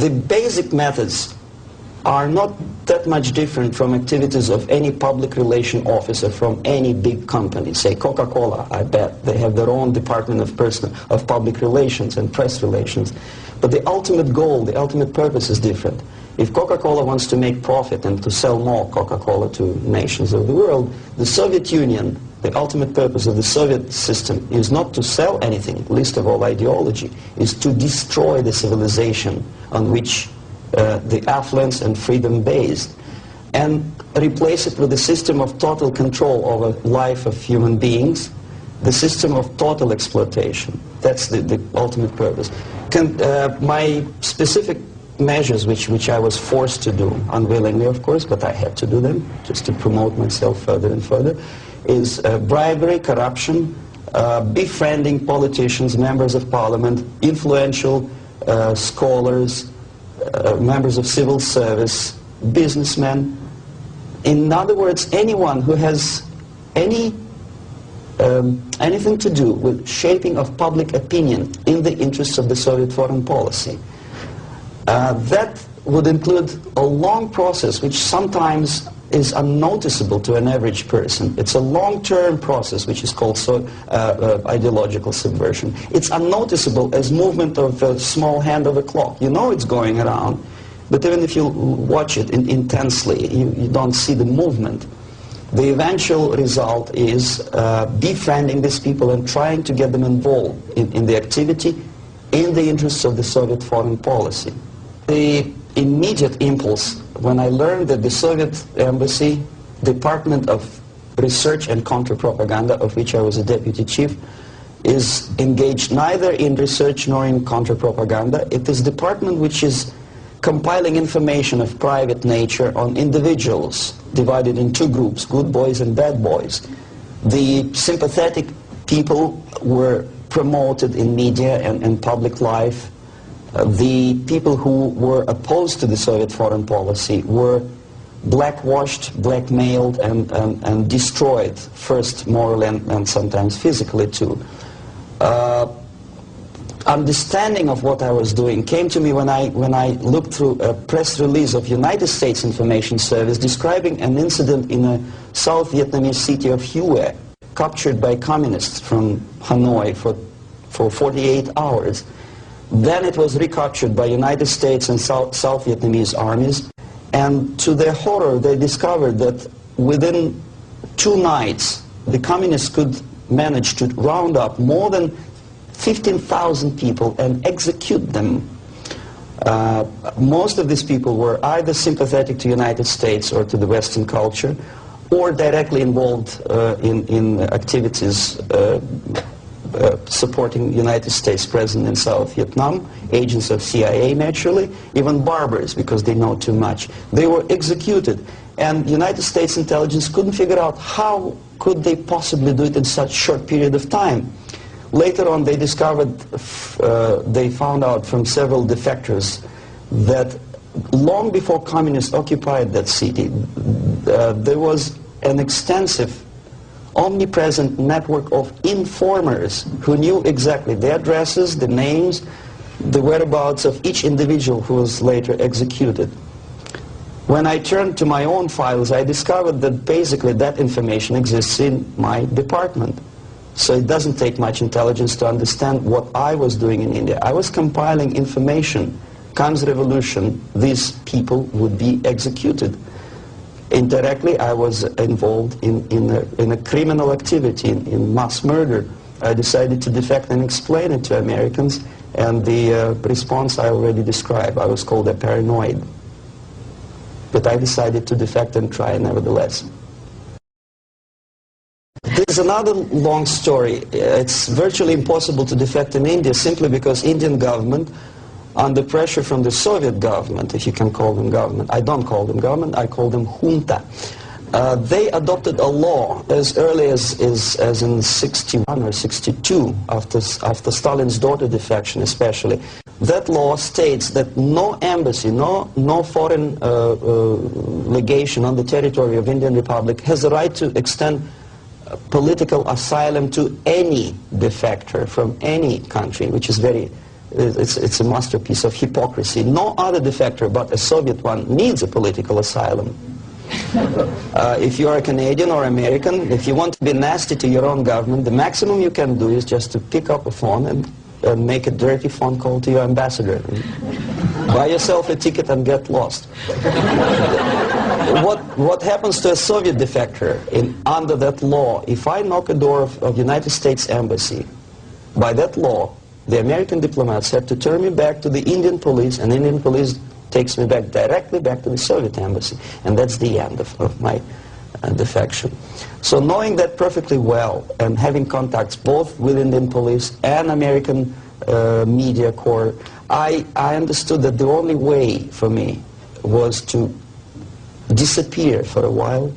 the basic methods are not that much different from activities of any public relation officer from any big company. Say Coca-Cola, I bet they have their own department of public relations and press relations. But the ultimate goal, the ultimate purpose is different. If Coca-Cola wants to make profit and to sell more Coca-Cola to nations of the world, the Soviet Union, the ultimate purpose of the Soviet system is not to sell anything, least of all ideology, is to destroy the civilization on which the affluence and freedom based, and replace it with a system of total control over life of human beings, the system of total exploitation. That's the ultimate purpose. My specific measures, which I was forced to do, unwillingly of course, but I had to do them just to promote myself further and further, is bribery, corruption, befriending politicians, members of parliament, influential scholars, members of civil service, businessmen. In other words, anyone who has anything to do with shaping of public opinion in the interests of the Soviet foreign policy. That would include a long process which sometimes is unnoticeable to an average person. It's a long-term process which is called ideological subversion. It's unnoticeable as movement of a small hand of a clock. You know it's going around, but even if you watch it intensely, you don't see the movement. The eventual result is befriending these people and trying to get them involved in the activity in the interests of the Soviet foreign policy. The immediate impulse when I learned that the Soviet Embassy, Department of Research and Counter-Propaganda, of which I was a deputy chief, is engaged neither in research nor in counter-propaganda. It is a department which is compiling information of private nature on individuals divided in two groups, good boys and bad boys. The sympathetic people were promoted in media and in public life. The people who were opposed to the Soviet foreign policy were blackwashed, blackmailed, and destroyed, first morally and sometimes physically too. Understanding of what I was doing came to me when I looked through a press release of United States Information Service describing an incident in a South Vietnamese city of Hue, captured by communists from Hanoi for 48 hours. Then it was recaptured by United States and South Vietnamese armies, and to their horror they discovered that within 2 nights the communists could manage to round up more than 15,000 people and execute them. Most of these people were either sympathetic to United States or to the Western culture, or directly involved in activities supporting United States President in South Vietnam, agents of CIA naturally, even barbers because they know too much. They were executed, and United States intelligence couldn't figure out how could they possibly do it in such a short period of time. Later on they discovered, they found out from several defectors that long before communists occupied that city, there was an extensive omnipresent network of informers who knew exactly the addresses, the names, the whereabouts of each individual who was later executed. When I turned to my own files, I discovered that basically that information exists in my department. So it doesn't take much intelligence to understand what I was doing in India. I was compiling information. Comes revolution, these people would be executed. Indirectly, I was involved in a criminal activity, in mass murder. I decided to defect and explain it to Americans, and the response I already described. I was called a paranoid. But I decided to defect and try nevertheless. There's another long story. It's virtually impossible to defect in India simply because Indian government, under pressure from the Soviet government, if you can call them government. I don't call them government, I call them junta. They adopted a law as early as in 61 or 62, after Stalin's daughter defection especially. That law states that no embassy, no foreign legation on the territory of Indian Republic has the right to extend political asylum to any defector from any country, which is very it's a masterpiece of hypocrisy. No other defector but a Soviet one needs a political asylum. If you are a Canadian or American, if you want to be nasty to your own government, the maximum you can do is just to pick up a phone and make a dirty phone call to your ambassador. Buy yourself a ticket and get lost. What happens to a Soviet defector under that law? If I knock a door of United States Embassy, by that law, the American diplomats have to turn me back to the Indian police, and Indian police takes me back directly back to the Soviet embassy, and that's the end of my defection. So knowing that perfectly well and having contacts both with Indian police and American media corps, I understood that the only way for me was to disappear for a while,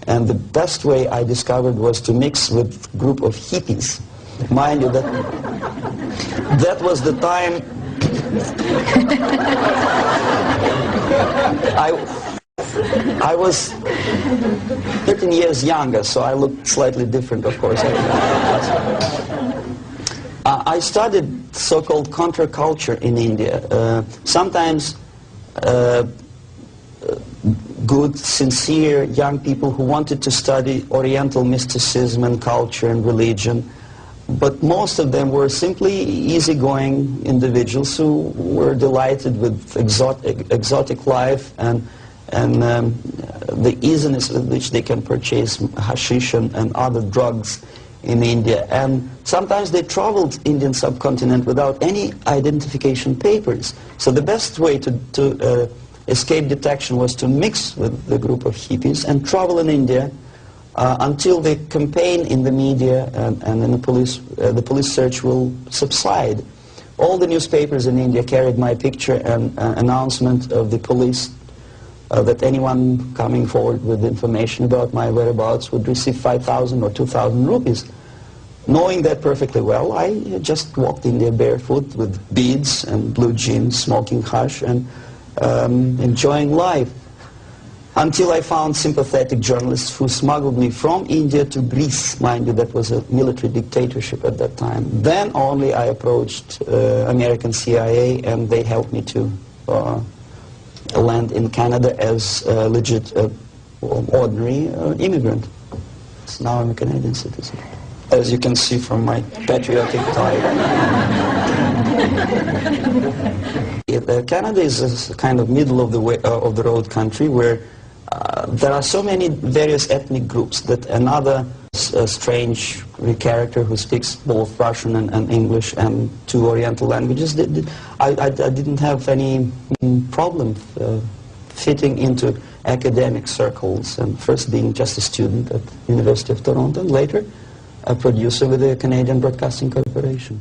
and the best way I discovered was to mix with a group of hippies. Mind you, that was the time I was 13 years younger, so I looked slightly different, of course. I studied so-called counterculture in India. Sometimes good, sincere young people who wanted to study Oriental mysticism and culture and religion, but most of them were simply easygoing individuals who were delighted with exotic life and the easiness with which they can purchase hashish and other drugs in India. And sometimes they traveled Indian subcontinent without any identification papers. So the best way to escape detection was to mix with the group of hippies and travel in India until the campaign in the media and in the police search will subside. All the newspapers in India carried my picture and announcement of the police that anyone coming forward with information about my whereabouts would receive 5,000 or 2,000 rupees. Knowing that perfectly well, I just walked India barefoot with beads and blue jeans, smoking hash and enjoying life. Until I found sympathetic journalists who smuggled me from India to Greece. Mind you, that was a military dictatorship at that time. Then only I approached American CIA, and they helped me to land in Canada as a legit, ordinary immigrant. So now I'm a Canadian citizen, as you can see from my patriotic tie. Canada is a kind of middle of the road country where there are so many various ethnic groups that another strange character who speaks both Russian and English and two Oriental languages, I didn't have any problem fitting into academic circles, and first being just a student at the University of Toronto and later a producer with the Canadian Broadcasting Corporation.